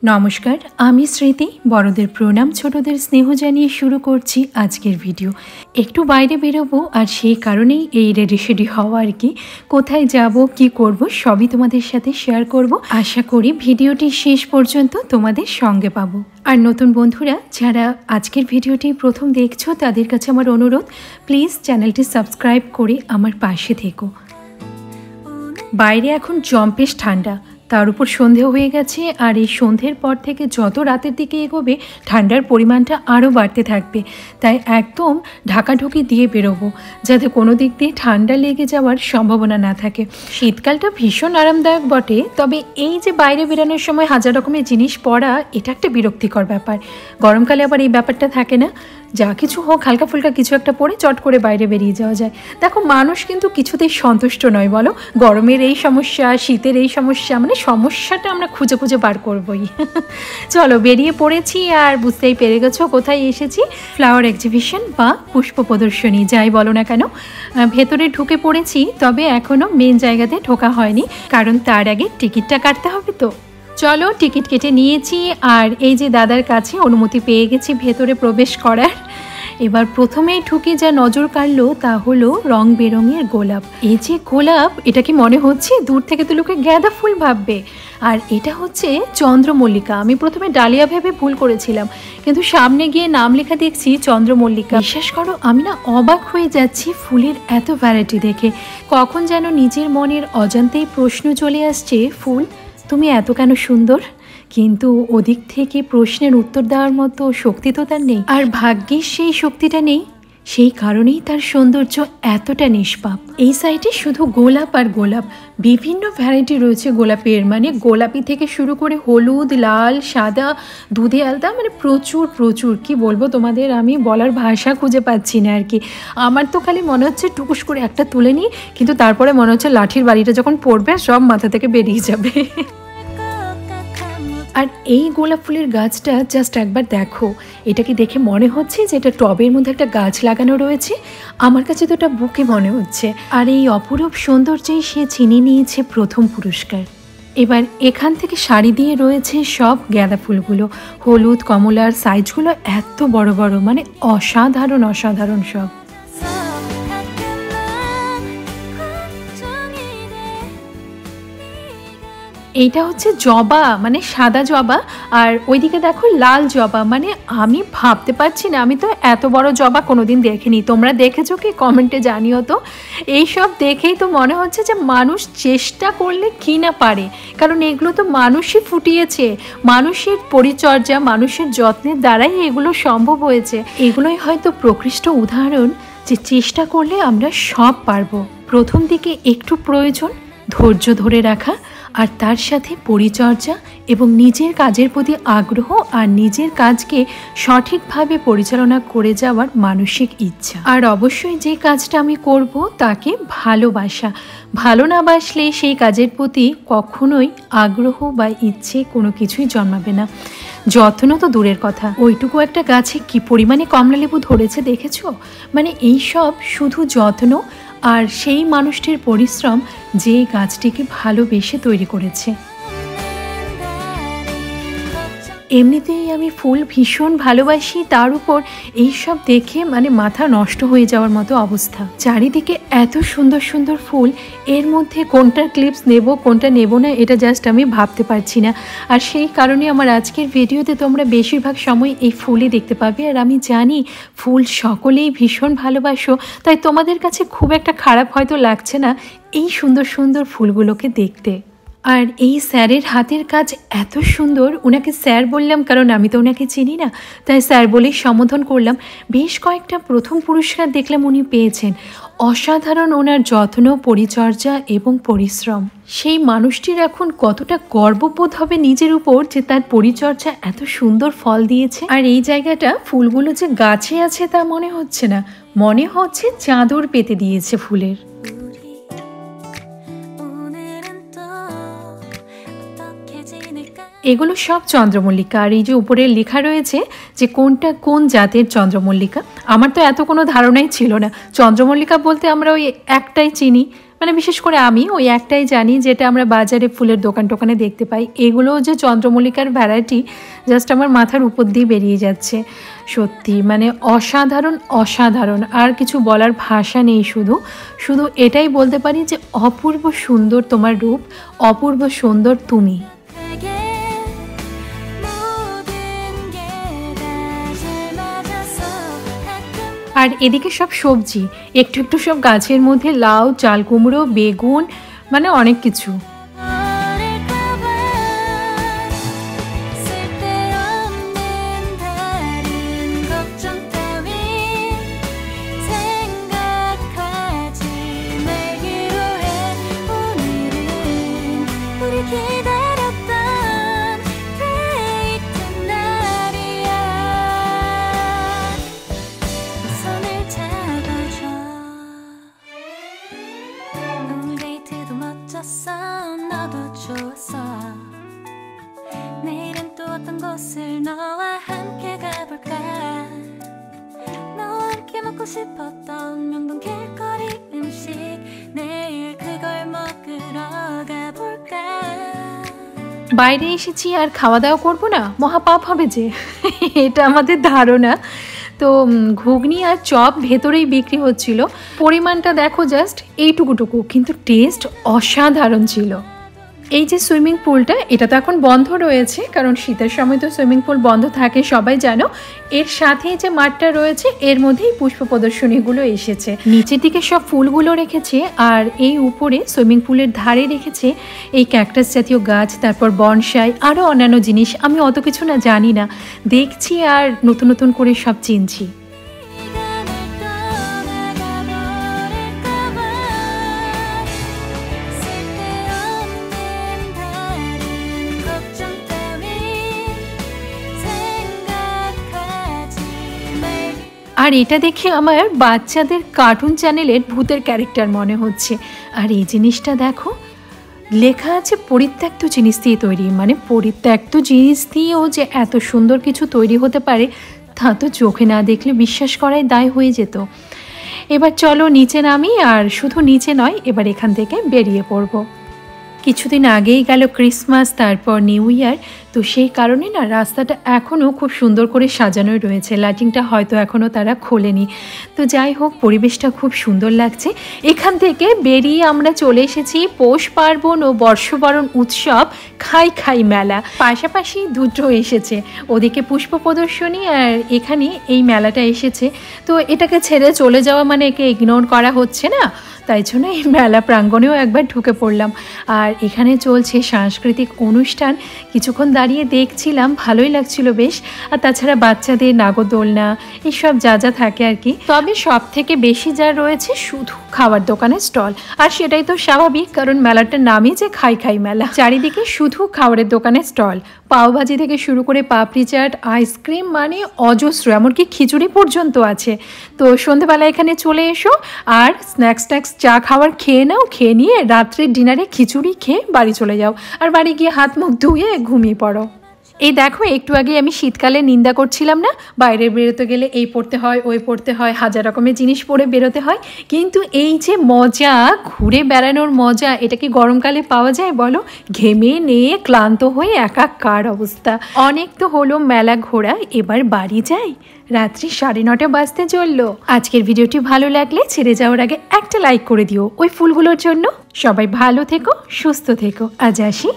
নমস্কার, আমি স্মৃতি। বড়দের প্রণাম, ছোটদের স্নেহ জানিয়ে শুরু করছি আজকের ভিডিও। একটু বাইরে বেরোবো আর সেই কারণেই এই রেডি হওয়া আর কি। কোথায় যাব, কি করব সবই তোমাদের সাথে শেয়ার করব। আশা করি ভিডিওটি শেষ পর্যন্ত তোমাদের সঙ্গে পাবো। আর নতুন বন্ধুরা যারা আজকের ভিডিওটি প্রথম দেখছো তাদের কাছে আমার অনুরোধ, প্লিজ চ্যানেলটি সাবস্ক্রাইব করে আমার পাশে থেকো। বাইরে এখন জম্পেশ ঠান্ডা, তার উপর সন্ধে হয়ে গেছে। আর এই সন্ধ্যের পর থেকে যত রাতের দিকে এগোবে ঠান্ডার পরিমাণটা আরও বাড়তে থাকবে। তাই একদম ঢাকাঢুকি দিয়ে বেরোবো, যাতে কোনো দিক দিয়ে ঠান্ডা লেগে যাওয়ার সম্ভাবনা না থাকে। শীতকালটা ভীষণ আরামদায়ক বটে, তবে এই যে বাইরে বেরোনোর সময় হাজার রকমের জিনিস পরা, এটা একটা বিরক্তিকর ব্যাপার। গরমকালে আবার এই ব্যাপারটা থাকে না, যা কিছু হোক হালকা ফুলকা কিছু একটা পরে চট করে বাইরে বেরিয়ে যাওয়া যায়। দেখো, মানুষ কিন্তু কিছুতেই সন্তুষ্ট নয় বলো। গরমের এই সমস্যা, শীতের এই সমস্যা, মানে সমস্যাটা আমরা খুঁজে খুঁজে বার করবই। চলো বেরিয়ে পড়েছি, আর বুঝতেই পেরে গেছো কোথায় এসেছি। ফ্লাওয়ার এক্সিবিশন বা পুষ্প প্রদর্শনী যাই বলো না কেন, ভেতরে ঢুকে পড়েছি। তবে এখনও মেন জায়গাতে ঢোকা হয়নি, কারণ তার আগে টিকিটটা কাটতে হবে। তো চলো টিকিট কেটে নিয়েছি, আর এই যে দাদার কাছে অনুমতি পেয়ে গেছি ভেতরে প্রবেশ করার। এবার প্রথমেই ঢুকে যা নজর কাড়লো তা হলো রং বেরঙের গোলাপ। এই যে গোলাপ, এটা কি মনে হচ্ছে দূর থেকে তো লোকে গাঁদা ফুল ভাববে, আর এটা হচ্ছে চন্দ্রমল্লিকা। আমি প্রথমে ডালিয়া ভেবে ভুল করেছিলাম, কিন্তু সামনে গিয়ে নাম লেখা দেখছি চন্দ্রমল্লিকা। বিশ্বাস করো, আমি না অবাক হয়ে যাচ্ছি ফুলের এত ভ্যারাইটি দেখে। কখন যেন নিজের মনের অজান্তেই প্রশ্ন চলে আসছে, ফুল তুমি এত কেন সুন্দর? কিন্তু ওদিক থেকে প্রশ্নের উত্তর দেওয়ার মতো শক্তি তো তার নেই, আর ভাগ্যের সেই শক্তিটা নেই। সেই কারণেই তার সৌন্দর্য এতটা নিষ্পাপ। এই সাইডে শুধু গোলাপ আর গোলাপ, বিভিন্ন ভ্যারাইটি রয়েছে গোলাপের। মানে গোলাপি থেকে শুরু করে হলুদ, লাল, সাদা, দুধে আলতা, মানে প্রচুর প্রচুর। কি বলবো তোমাদের, আমি বলার ভাষা খুঁজে পাচ্ছি না আর কি। আমার তো খালি মনে হচ্ছে টুকুস করে একটা তুলে নিই, কিন্তু তারপরে মনে হচ্ছে লাঠির বাড়িটা যখন পড়বে সব মাথা থেকে বেরিয়ে যাবে। আর এই গোলাপ ফুলের গাছটা জাস্ট একবার দেখো। এটাকে দেখে মনে হচ্ছে যে এটা টবের মধ্যে একটা গাছ লাগানো রয়েছে। আমার কাছে তো এটা বুকে মনে হচ্ছে। আর এই অপরূপ সৌন্দর্যেই সে ছিনিয়ে নিয়েছে প্রথম পুরস্কার। এবার এখান থেকে সারি দিয়ে রয়েছে সব গাঁদা ফুলগুলো। হলুদ, কমলার সাইজগুলো এত বড় বড়, মানে অসাধারণ অসাধারণ সব। এইটা হচ্ছে জবা, মানে সাদা জবা। আর ওইদিকে দেখো লাল জবা। মানে আমি ভাবতে পারছি না, আমি তো এত বড় জবা কোনোদিন দেখিনি। তোমরা দেখেছো কি? কমেন্টে জানিও তো। এইসব দেখেই তো মনে হচ্ছে যে মানুষ চেষ্টা করলে কি না পারে, কারণ এগুলো তো মানুষই ফুটিয়েছে। মানুষের পরিচর্যা, মানুষের যত্নের দ্বারাই এগুলো সম্ভব হয়েছে। এগুলোই হয়তো প্রকৃষ্ট উদাহরণ যে চেষ্টা করলে আমরা সব পারবো। প্রথম দিকে একটু প্রয়োজন ধৈর্য ধরে রাখা, আর তার সাথে পরিচর্যা এবং নিজের কাজের প্রতি আগ্রহ, আর নিজের কাজকে সঠিকভাবে পরিচালনা করে যাওয়ার মানসিক ইচ্ছা। আর অবশ্যই যে কাজটা আমি করব তাকে ভালোবাসা। ভালো না বাসলে সেই কাজের প্রতি কখনোই আগ্রহ বা ইচ্ছে কোনো কিছুই জন্মাবে না। যত্ন তো দূরের কথা, ওইটুকু একটা গাছে কি পরিমাণে কমলালেবু ধরেছে দেখেছো? মানে এইসব শুধু যত্ন আর সেই মানুষটির পরিশ্রম যে গাছটিকে ভালোবেসে তৈরি করেছে। এমনিতেই আমি ফুল ভীষণ ভালোবাসি, তার উপর এইসব দেখে মানে মাথা নষ্ট হয়ে যাওয়ার মতো অবস্থা। চারিদিকে এত সুন্দর সুন্দর ফুল, এর মধ্যে কোনটার ক্লিপস নেব কোনটা নেব না এটা জাস্ট আমি ভাবতে পারছি না। আর সেই কারণে আমার আজকের ভিডিওতে তোমরা বেশিরভাগ সময় এই ফুলই দেখতে পাবে। আর আমি জানি ফুল সকলেই ভীষণ ভালোবাসো, তাই তোমাদের কাছে খুব একটা খারাপ হয়তো লাগছে না এই সুন্দর সুন্দর ফুলগুলোকে দেখতে। আর এই স্যারের হাতের কাজ এত সুন্দর। ওনাকে স্যার বললাম কারণ আমি তো ওনাকে চিনি না, তাই স্যার বলেই সম্বোধন করলাম। বেশ কয়েকটা প্রথম পুরস্কার দেখলাম উনি পেয়েছেন। অসাধারণ ওনার যত্ন, পরিচর্যা এবং পরিশ্রম। সেই মানুষটির এখন কতটা গর্ববোধ হবে নিজের উপর যে তার পরিচর্যা এত সুন্দর ফল দিয়েছে। আর এই জায়গাটা ফুলগুলো যে গাছে আছে তা মনে হচ্ছে না, মনে হচ্ছে চাদর পেতে দিয়েছে ফুলের। এগুলো সব চন্দ্রমল্লিকা। আর এই যে উপরে লেখা রয়েছে যে কোনটা কোন জাতের চন্দ্রমল্লিকা। আমার তো এত কোনো ধারণাই ছিল না। চন্দ্রমল্লিকা বলতে আমরা ওই একটাই চিনি, মানে বিশেষ করে আমি ওই একটাই জানি, যেটা আমরা বাজারে ফুলের দোকানে দেখতে পাই। এগুলো যে চন্দ্রমল্লিকার ভ্যারাইটি, জাস্ট আমার মাথার উপর দিয়ে বেরিয়ে যাচ্ছে। সত্যি মানে অসাধারণ অসাধারণ, আর কিছু বলার ভাষা নেই। শুধু এটাই বলতে পারি যে অপূর্ব সুন্দর তোমার রূপ, অপূর্ব সুন্দর তুমি। আর এদিকে সব সবজি, একটু একটু সব গাছের মধ্যে লাউ, চাল কুমড়ো, বেগুন, মানে অনেক কিছু। বাইরে এসেছি আর খাওয়া দাওয়া করবো না, মহাপাপ হবে যে এটা আমাদের ধারণা। তো ঘুগনি আর চপ ভেতরেই বিক্রি হচ্ছিল। পরিমাণটা দেখো জাস্ট এইটুকুটুকু, কিন্তু টেস্ট অসাধারণ ছিল। এই যে সুইমিং পুলটা, এটা তো এখন বন্ধ রয়েছে, কারণ শীতের সময় তো সুইমিং পুল বন্ধ থাকে সবাই জানো। এর সাথে যে মাঠটা রয়েছে এর মধ্যেই পুষ্প প্রদর্শনীগুলো এসেছে। নিচের দিকে সব ফুলগুলো রেখেছে, আর এই উপরে সুইমিং পুলের ধারে রেখেছে এই ক্যাকটাস জাতীয় গাছ, তারপর বনসাই, আরও অন্যান্য জিনিস। আমি অত কিছু না জানি না, দেখছি আর নতুন নতুন করে সব চিনছি। আর এটা দেখে আমার বাচ্চাদের কার্টুন চ্যানেলের ভূতের ক্যারেক্টার মনে হচ্ছে। আর এই জিনিসটা দেখো, লেখা আছে পরিত্যক্ত জিনিস দিয়ে তৈরি। মানে পরিত্যক্ত জিনিস দিয়েও যে এত সুন্দর কিছু তৈরি হতে পারে তা তো চোখে না দেখলে বিশ্বাস করাই দায় হয়ে যেত। এবার চলো নিচে নামি, আর শুধু নিচে নয়, এবার এখান থেকে বেরিয়ে পড়বো। কিছুদিন আগেই গেল ক্রিসমাস, তারপর নিউ ইয়ার, তো সেই কারণে না রাস্তাটা এখনও খুব সুন্দর করে সাজানোই রয়েছে। লাইটিংটা হয়তো এখনও তারা খোলেনি। তো যাই হোক, পরিবেশটা খুব সুন্দর লাগছে। এখান থেকে বেরিয়ে আমরা চলে এসেছি পৌষ পার্বণ ও বর্ষবরণ উৎসব খাই মেলা। পাশাপাশি দুটো এসেছে, ওদিকে পুষ্প প্রদর্শনী আর এখানে এই মেলাটা এসেছে। তো এটাকে ছেড়ে চলে যাওয়া মানে একে ইগনোর করা হচ্ছে না, তাই জন্য এই মেলা প্রাঙ্গণেও একবার ঢুকে পড়লাম। আর এখানে চলছে সাংস্কৃতিক অনুষ্ঠান, কিছুক্ষণ দাঁড়িয়ে দেখছিলাম, ভালোই লাগছিল বেশ। আর তাছাড়া বাচ্চাদের নাগরদোলনা এইসব যা থাকে আর কি। তবে সব থেকে বেশি যা রয়েছে শুধু খাবার দোকানের স্টল, আর সেটাই তো স্বাভাবিক, কারণ মেলাটার নামই যে খাই মেলা। চারিদিকে শুধু খাবারের দোকানের স্টল, পাওভাজি থেকে শুরু করে পাপড়ি চাট, আইসক্রিম, মানে অজস্র, এমনকি খিচুড়ি পর্যন্ত আছে। তো সন্ধেবেলা এখানে চলে এসো আর স্ন্যাক্স চা খাবার খেয়ে নাও, খেয়ে নিয়ে রাত্রের ডিনারে খিচুড়ি খেয়ে বাড়ি চলে যাও, আর বাড়ি গিয়ে হাত মুখ ধুয়ে ঘুমিয়ে পড়ো। এই দেখো, একটু আগে আমি শীতকালে নিন্দা করছিলাম না, বাইরে বেরোতে গেলে এই পড়তে হয় ওই পড়তে হয়, হাজার রকমের জিনিস পরে বেরোতে হয়, কিন্তু এই যে মজা, ঘুরে বেড়ানোর মজা, এটা কি গরমকালে পাওয়া যায় বলো? ঘেমে নিয়ে ক্লান্ত হয়ে একাকার অবস্থা। অনেক তো হলো মেলা ঘোরা, এবার বাড়ি যাই। রাত্রি 9:30 বাজতে চললো। আজকের ভিডিওটি ভালো লাগলে ছেড়ে যাওয়ার আগে একটা লাইক করে দিও ওই ফুলগুলোর জন্য। সবাই ভালো থেকো, সুস্থ থেকো, আজ আসি।